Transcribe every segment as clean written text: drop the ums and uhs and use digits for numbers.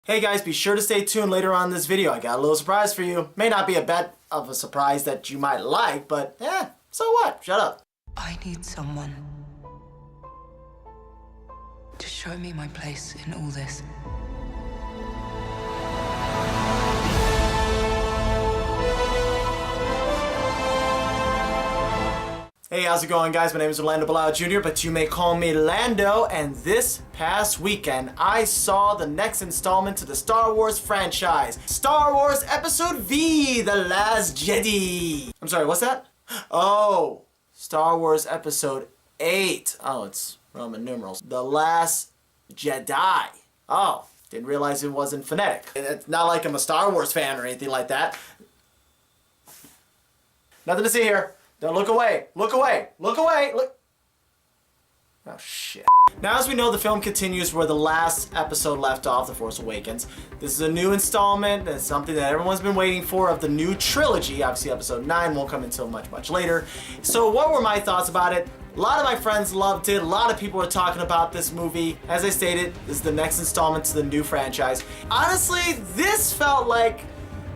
Hey guys, be sure to stay tuned later on in this video. I got a little surprise for you. May not be a bit of a surprise that you might like, but so what? Shut up. I need someone to show me my place in all this. Hey, how's it going, guys? My name is Orlando Bilal Jr., but you may call me Lando, and this past weekend, I saw the next installment to the Star Wars franchise, Star Wars Episode V, The Last Jedi. I'm sorry, what's that? Oh, Star Wars Episode 8. Oh, it's Roman numerals. The Last Jedi. Oh, didn't realize it wasn't phonetic. It's not like I'm a Star Wars fan or anything like that. Nothing to see here. Don't look away. Look away. Look away. Look. Oh, shit. Now, as we know, the film continues where the last episode left off, The Force Awakens. This is a new installment. It's something that everyone's been waiting for of the new trilogy. Obviously, episode 9 won't come until much, much later. So what were my thoughts about it? A lot of my friends loved it. A lot of people were talking about this movie. As I stated, this is the next installment to the new franchise. Honestly, this felt like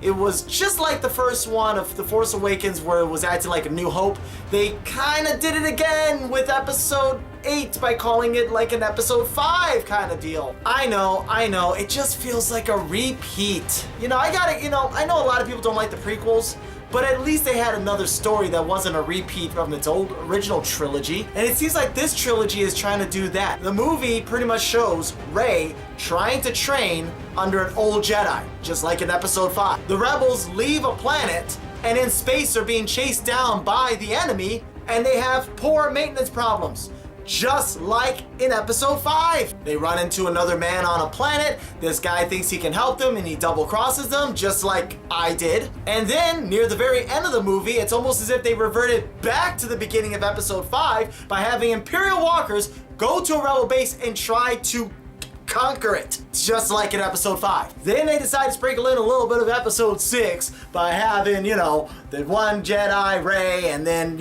it was just like the first one of The Force Awakens, where it was acting like A New Hope. They kind of did it again with episode 8 by calling it like an episode 5 kind of deal. I know, it just feels like a repeat. I know a lot of people don't like the prequels, but at least they had another story that wasn't a repeat from its old original trilogy. And it seems like this trilogy is trying to do that. The movie pretty much shows Rey trying to train under an old Jedi, just like in episode 5. The rebels leave a planet and in space are being chased down by the enemy, and they have poor maintenance problems. Just like in episode 5. They run into another man on a planet. This guy thinks he can help them and he double crosses them, just like I did. And then near the very end of the movie, it's almost as if they reverted back to the beginning of episode 5 by having Imperial walkers go to a rebel base and try to conquer it, just like in episode 5. Then they decide to sprinkle in a little bit of episode 6 by having, the one Jedi, Rey, and then,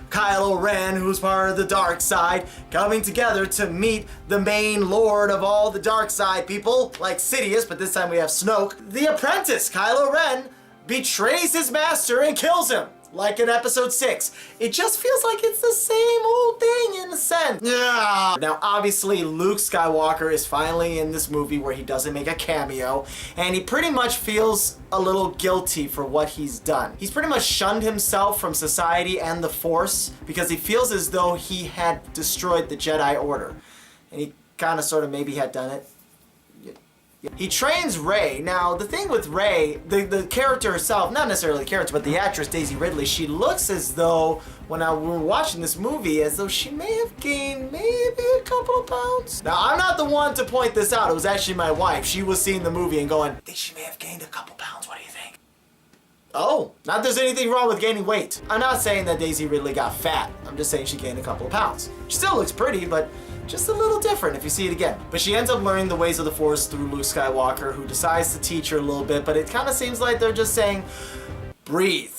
Kylo Ren, who's part of the dark side, coming together to meet the main lord of all the dark side people, like Sidious, but this time we have Snoke. The apprentice, Kylo Ren, betrays his master and kills him, like in episode 6. It just feels like it's the same old thing in a sense. Yeah. Now, obviously, Luke Skywalker is finally in this movie where he doesn't make a cameo, and he pretty much feels a little guilty for what he's done. He's pretty much shunned himself from society and the Force because he feels as though he had destroyed the Jedi Order. And he kind of sort of maybe had done it. He trains Rey. Now, the thing with Rey, the character herself, not necessarily the character, but the actress Daisy Ridley, she looks as though, when we were watching this movie, as though she may have gained maybe a couple of pounds. Now, I'm not the one to point this out. It was actually my wife. She was seeing the movie and going, I think she may have gained a couple pounds. What do you think? Oh, not that there's anything wrong with gaining weight. I'm not saying that Daisy Ridley got fat. I'm just saying she gained a couple of pounds. She still looks pretty, but just a little different if you see it again. But she ends up learning the ways of the Force through Luke Skywalker, who decides to teach her a little bit, but it kind of seems like they're just saying, breathe.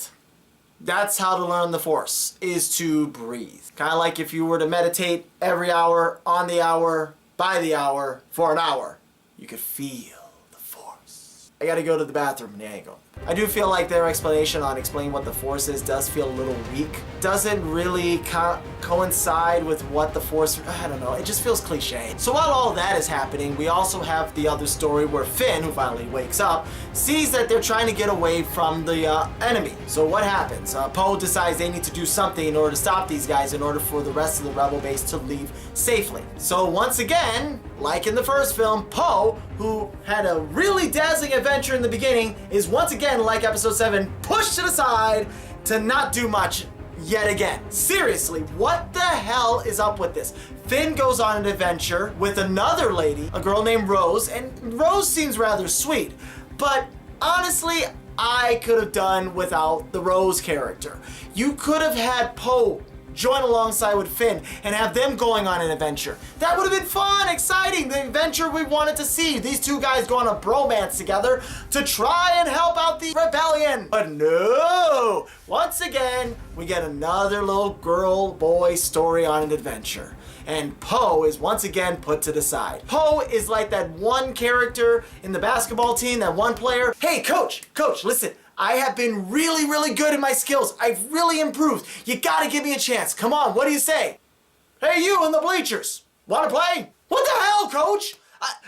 That's how to learn the Force, is to breathe. Kind of like if you were to meditate every hour, on the hour, by the hour, for an hour, you could feel the Force. I gotta go to the bathroom, and there you go. I do feel like their explanation on explaining what the Force is does feel a little weak. Doesn't really coincide with what the Force, I don't know, it just feels cliche. So while all that is happening, we also have the other story where Finn, who finally wakes up, sees that they're trying to get away from the enemy. So what happens? Poe decides they need to do something in order to stop these guys in order for the rest of the rebel base to leave safely. So once again, like in the first film, Poe, who had a really dazzling adventure in the beginning, is once again, like episode 7, pushed to the side to not do much yet again. Seriously, what the hell is up with this? Finn goes on an adventure with another lady, a girl named Rose, and Rose seems rather sweet, but honestly, I could have done without the Rose character. You could have had Poe join alongside with Finn and have them going on an adventure. That would have been fun, exciting, the adventure we wanted to see. These two guys go on a bromance together to try and help out the rebellion. But no, once again, we get another little girl-boy story on an adventure. and Poe is once again put to the side. Poe is like that one character in the basketball team, that one player. Hey, coach, listen. I have been really, really good in my skills. I've really improved. You gotta give me a chance. Come on, what do you say? Hey, you in the bleachers. Wanna play? What the hell, coach?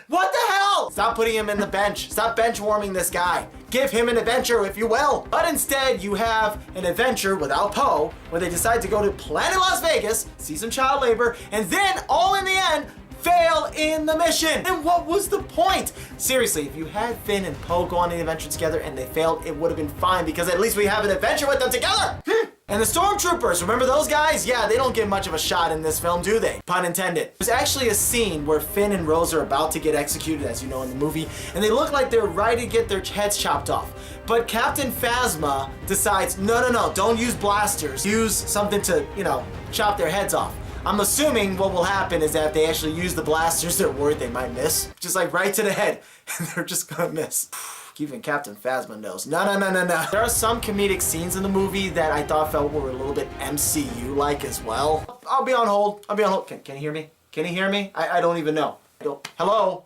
What the hell? Stop putting him in the bench. Stop bench warming this guy. Give him an adventure, if you will. But instead, you have an adventure without Poe, where they decide to go to Planet Las Vegas, see some child labor, and then, all in the end, fail in the mission. And what was the point? Seriously, if you had Finn and Poe go on the adventure together and they failed, it would have been fine because at least we have an adventure with them together. And the Stormtroopers, remember those guys? Yeah, they don't get much of a shot in this film, do they? Pun intended. There's actually a scene where Finn and Rose are about to get executed, as you know in the movie, and they look like they're ready to get their heads chopped off. But Captain Phasma decides, no, don't use blasters. Use something to, chop their heads off. I'm assuming what will happen is that if they actually use the blasters, they're worried they might miss. Just like right to the head, and they're just gonna miss. Even Captain Phasma knows. No. There are some comedic scenes in the movie that I thought were a little bit MCU-like as well. I'll be on hold. Can you hear me? Can you hear me? I don't even know. Hello?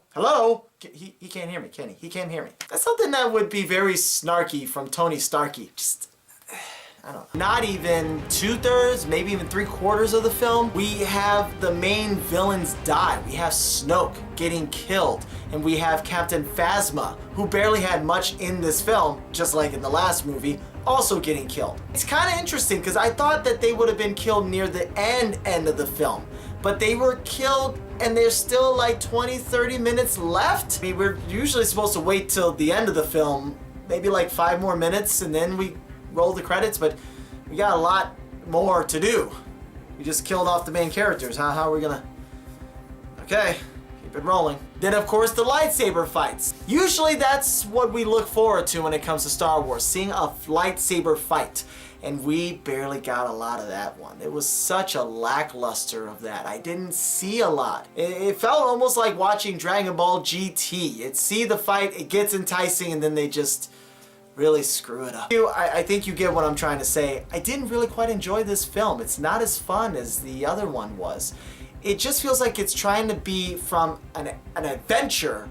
He can't hear me, can he? He can't hear me. That's something that would be very snarky from Tony Starkey. I don't know. Not even 2/3, maybe even 3/4 of the film, we have the main villains die. We have Snoke getting killed, and we have Captain Phasma, who barely had much in this film, just like in the last movie, also getting killed. It's kind of interesting because I thought that they would have been killed near the end of the film, but they were killed and there's still like 20-30 minutes left. I mean, we're usually supposed to wait till the end of the film, maybe like 5 more minutes, and then we roll the credits, but we got a lot more to do. We just killed off the main characters. How are we gonna... Okay, keep it rolling. Then of course the lightsaber fights. Usually that's what we look forward to when it comes to Star Wars, seeing a lightsaber fight. And we barely got a lot of that one. It was such a lackluster of that. I didn't see a lot. It felt almost like watching Dragon Ball GT. You'd see the fight, it gets enticing, and then they just really screw it up. I think you get what I'm trying to say. I didn't really quite enjoy this film. It's not as fun as the other one was. It just feels like it's trying to be from an adventure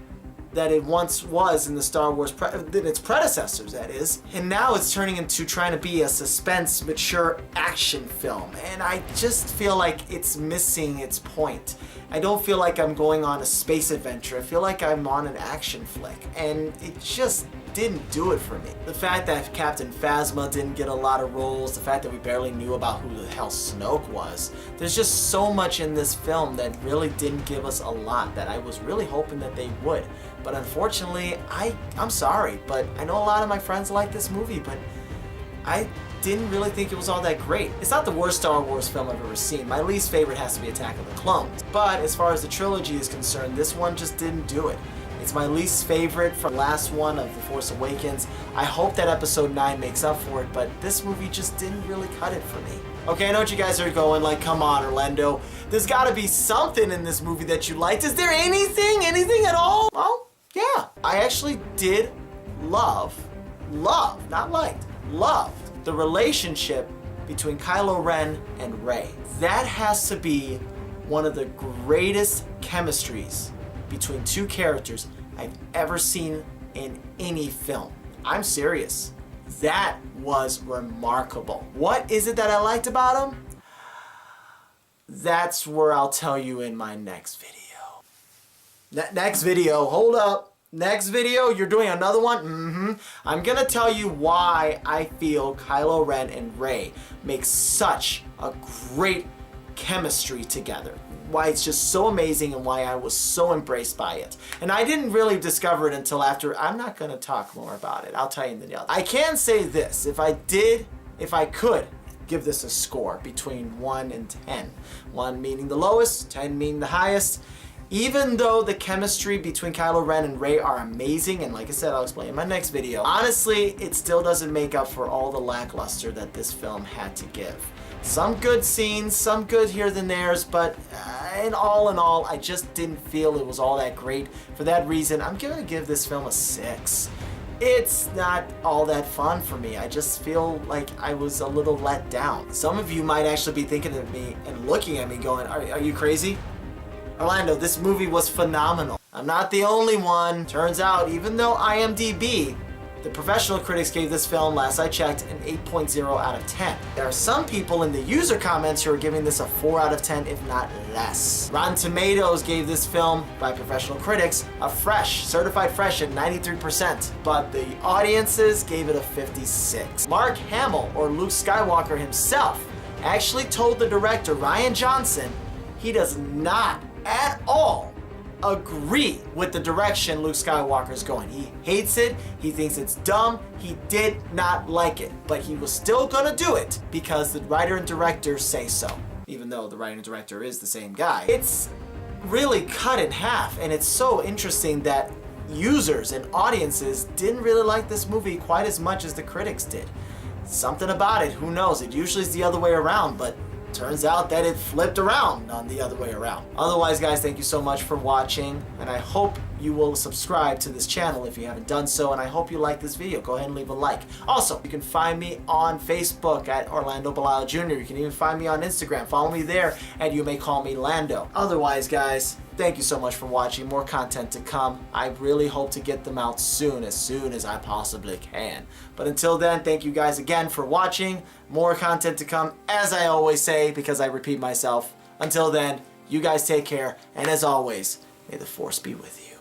that it once was in the Star Wars, its predecessors, that is. And now it's turning into trying to be a suspense, mature action film. And I just feel like it's missing its point. I don't feel like I'm going on a space adventure. I feel like I'm on an action flick. And it just didn't do it for me. The fact that Captain Phasma didn't get a lot of roles, the fact that we barely knew about who the hell Snoke was. There's just so much in this film that really didn't give us a lot that I was really hoping that they would. But unfortunately, I'm sorry, but I know a lot of my friends like this movie, but I didn't really think it was all that great. It's not the worst Star Wars film I've ever seen. My least favorite has to be Attack of the Clones. But as far as the trilogy is concerned, this one just didn't do it. It's my least favorite from the last one of The Force Awakens. I hope that Episode 9 makes up for it, but this movie just didn't really cut it for me. Okay, I know what you guys are going, like, come on, Orlando. There's gotta be something in this movie that you liked. Is there anything at all? Well, yeah. I actually did loved the relationship between Kylo Ren and Rey. That has to be one of the greatest chemistries between two characters I've ever seen in any film. I'm serious. That was remarkable. What is it that I liked about him? That's where I'll tell you in my next video. Next video, hold up. Next video, you're doing another one? I'm gonna tell you why I feel Kylo Ren and Rey make such a great chemistry together. Why it's just so amazing and why I was so embraced by it. And I didn't really discover it until after. I'm not gonna talk more about it. I'll tell you in the other. I can say this, if I could give this a score between 1 and 10. 1 meaning the lowest, 10 meaning the highest. Even though the chemistry between Kylo Ren and Rey are amazing, and like I said, I'll explain in my next video, honestly, it still doesn't make up for all the lackluster that this film had to give. Some good scenes, some good here than theirs, but in all, I just didn't feel it was all that great. For that reason, I'm gonna give this film a 6. it's not all that fun for me. I just feel like I was a little let down. Some of you might actually be thinking of me and looking at me going, are you crazy? Orlando, this movie was phenomenal. I'm not the only one. Turns out, even though IMDb, the professional critics gave this film, last I checked, an 8.0 out of 10. There are some people in the user comments who are giving this a 4 out of 10, if not less. Rotten Tomatoes gave this film, by professional critics, a certified fresh at 93%, but the audiences gave it a 56. Mark Hamill, or Luke Skywalker himself, actually told the director, Rian Johnson, he does not at all agree with the direction Luke Skywalker is going. He hates it, he thinks it's dumb, he did not like it, but he was still gonna do it because the writer and director say so, even though the writer and director is the same guy. It's really cut in half, and it's so interesting that users and audiences didn't really like this movie quite as much as the critics did. Something about it, who knows, it usually is the other way around, but turns out that it flipped around on the other way around. Otherwise, guys, thank you so much for watching, and I hope you will subscribe to this channel if you haven't done so, and I hope you like this video. Go ahead and leave a like. Also, you can find me on Facebook at Orlando Belial Jr. You can even find me on Instagram. Follow me there at YoumaycallmeLando. Otherwise, guys, thank you so much for watching. More content to come. I really hope to get them out soon as I possibly can. But until then, thank you guys again for watching. More content to come, as I always say, because I repeat myself. Until then, you guys take care, and as always, may the Force be with you.